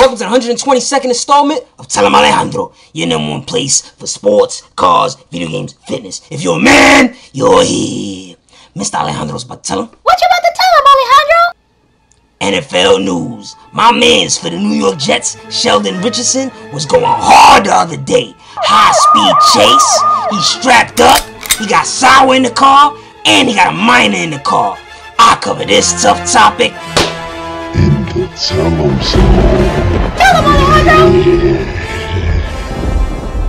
Welcome to the 122nd installment of Tell Em Alejandro, your number one place for sports, cars, video games, fitness. If you're a man, you're here. Mr. Alejandro's about to tell him. What you about to tell him, Alejandro? NFL news. My mans for the New York Jets, Sheldon Richardson, was going hard the other day. High-speed chase. He strapped up. He got sour in the car. And he got a minor in the car. I cover this tough topic in the Tell Em Zone. Tell him, Alejandro!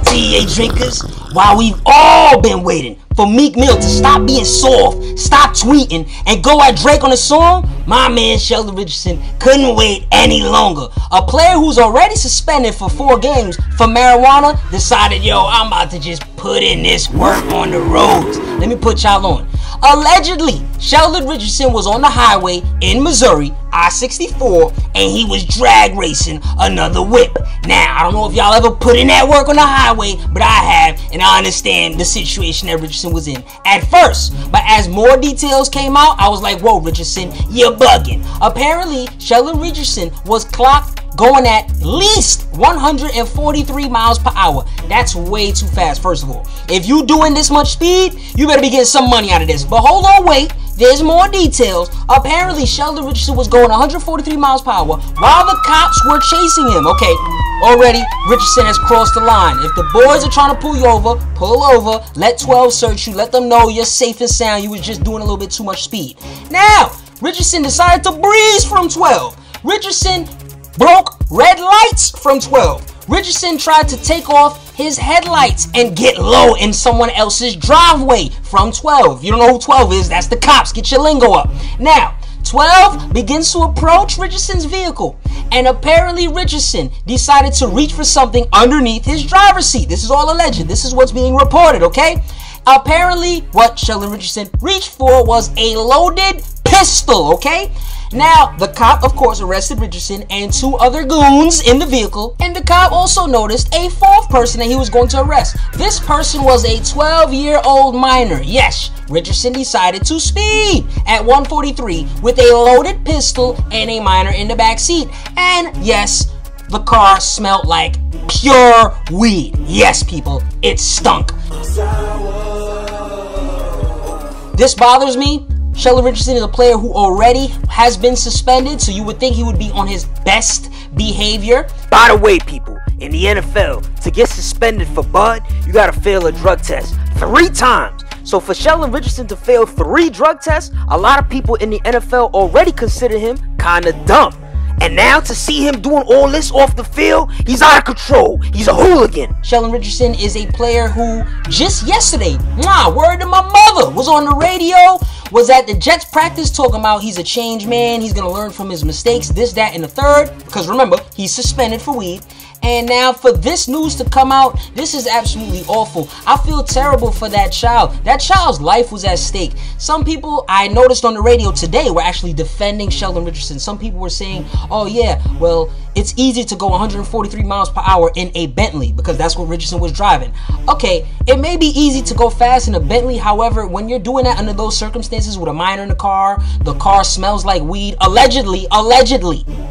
TEA drinkers, while we've all been waiting for Meek Mill to stop being soft, stop tweeting, and go at Drake on a song, my man Sheldon Richardson couldn't wait any longer. A player who's already suspended for 4 games for marijuana decided, yo, I'm about to just put in this work on the roads. Let me put y'all on. Allegedly, Sheldon Richardson was on the highway in Missouri, I-64, and he was drag racing another whip. Now, I don't know if y'all ever put in that work on the highway, but I have, and I understand the situation that Richardson was in at first. But as more details came out, I was like, whoa, Richardson, you're bugging. Apparently, Sheldon Richardson was clocked going at least 143 miles per hour. That's way too fast, first of all. If you doing this much speed, you better be getting some money out of this. But hold on, wait. There's more details. Apparently, Sheldon Richardson was going 143 miles per hour while the cops were chasing him. Okay, already, Richardson has crossed the line. If the boys are trying to pull you over, pull over. Let 12 search you. Let them know you're safe and sound. You was just doing a little bit too much speed. Now, Richardson decided to breeze from 12. Richardson broke red lights from 12. Richardson tried to take off his headlights and get low in someone else's driveway from 12. You don't know who 12 is? That's the cops. Get your lingo up. Now, 12 begins to approach Richardson's vehicle, and apparently Richardson decided to reach for something underneath his driver's seat. This is all alleged. This is what's being reported, okay? Apparently, what Sheldon Richardson reached for was a loaded pistol, okay? Now, the cop, of course, arrested Richardson and 2 other goons in the vehicle, and the cop also noticed a 4th person that he was going to arrest. This person was a 12-year-old minor. Yes, Richardson decided to speed at 143 with a loaded pistol and a minor in the back seat. And yes, the car smelled like pure weed. Yes, people, it stunk. This bothers me. Sheldon Richardson is a player who already has been suspended, so you would think he would be on his best behavior. By the way, people, in the NFL, to get suspended for bud, you gotta fail a drug test 3 times. So for Sheldon Richardson to fail 3 drug tests, a lot of people in the NFL already consider him kinda dumb. And now to see him doing all this off the field, he's out of control. He's a hooligan. Sheldon Richardson is a player who just yesterday, word to my mother, was on the radio, was at the Jets practice talking about he's a changed man, he's going to learn from his mistakes, this, that, and the third. Because remember, he's suspended for weed. And now for this news to come out, this is absolutely awful. I feel terrible for that child. That child's life was at stake. Some people I noticed on the radio today were actually defending Sheldon Richardson. Some people were saying, oh yeah, well, it's easy to go 143 miles per hour in a Bentley because that's what Richardson was driving. Okay, it may be easy to go fast in a Bentley. However, when you're doing that under those circumstances with a minor in the car smells like weed. Allegedly,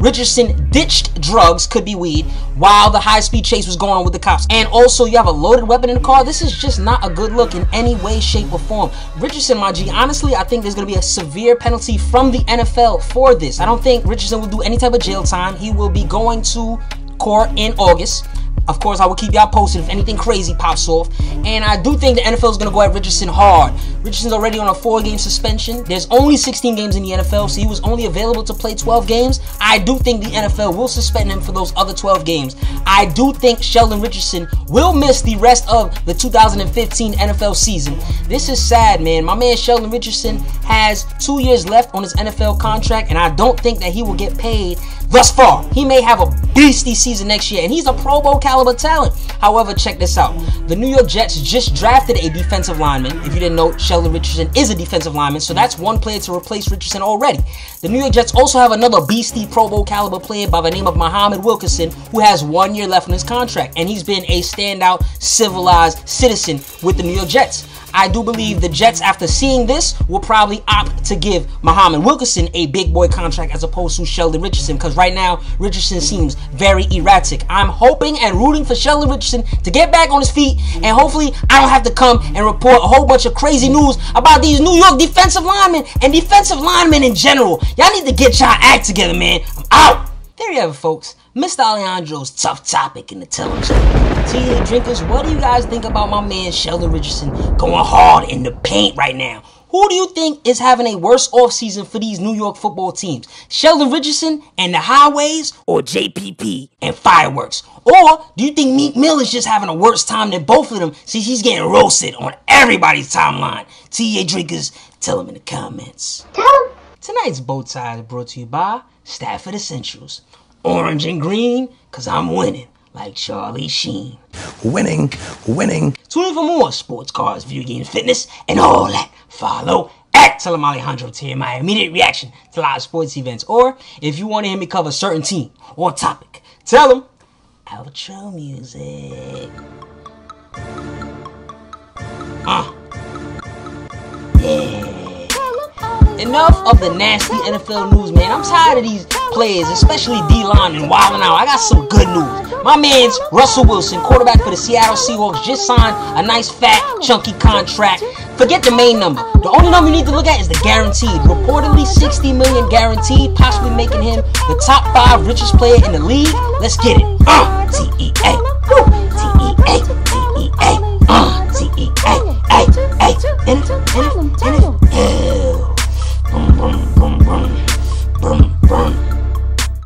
Richardson ditched drugs, could be weed, while the high-speed chase was going on with the cops. And also, you have a loaded weapon in the car. This is just not a good look in any way, shape, or form. Richardson, my G, honestly, I think there's going to be a severe penalty from the NFL for this. I don't think Richardson will do any type of jail time. He will be going to court in August. Of course, I will keep y'all posted if anything crazy pops off. And I do think the NFL is going to go at Richardson hard. Richardson's already on a 4-game suspension. There's only 16 games in the NFL, so he was only available to play 12 games. I do think the NFL will suspend him for those other 12 games. I do think Sheldon Richardson will miss the rest of the 2015 NFL season. This is sad, man. My man Sheldon Richardson has 2 years left on his NFL contract, and I don't think that he will get paid thus far. He may have a beastie season next year, and he's a Pro Bowl caliber talent. However, check this out. The New York Jets just drafted a defensive lineman. If you didn't know, Sheldon Richardson is a defensive lineman, so that's one player to replace Richardson already. The New York Jets also have another beastie Pro Bowl caliber player by the name of Wilkerson, who has 1 year left on his contract, and he's been a standout, civilized citizen with the New York Jets. I do believe the Jets, after seeing this, will probably opt to give Muhammad Wilkerson a big boy contract as opposed to Sheldon Richardson, because right now, Richardson seems very erratic. I'm hoping and rooting for Sheldon Richardson to get back on his feet, and hopefully I don't have to come and report a whole bunch of crazy news about these New York defensive linemen and defensive linemen in general. Y'all need to get y'all act together, man. I'm out. There you have it, folks. Mr. Alejandro's tough topic in the Tell 'em Show. TA drinkers, what do you guys think about my man Sheldon Richardson going hard in the paint right now? Who do you think is having a worse offseason for these New York football teams? Sheldon Richardson and the Highways, or JPP and Fireworks? Or do you think Meek Mill is just having a worse time than both of them since he's getting roasted on everybody's timeline? TA drinkers, tell them in the comments. Tell them. Tonight's bow tie is brought to you by Stafford Essentials. Orange and green, cause I'm winning, like Charlie Sheen. Winning, winning. Tune in for more sports, cars, video games, fitness, and all that. Follow at Tell Em Alejandro to hear my immediate reaction to live sports events. Or if you want to hear me cover a certain team or topic, tell them outro music. Yeah. Enough of the nasty NFL news, man. I'm tired of these players, especially D-line and wilding out. I got some good news. My man's Russell Wilson, quarterback for the Seattle Seahawks, just signed a nice, fat, chunky contract. Forget the main number. The only number you need to look at is the guaranteed. Reportedly $60 million guaranteed, possibly making him the top 5 richest player in the league. Let's get it. T-E-A. Woo. T-E-A.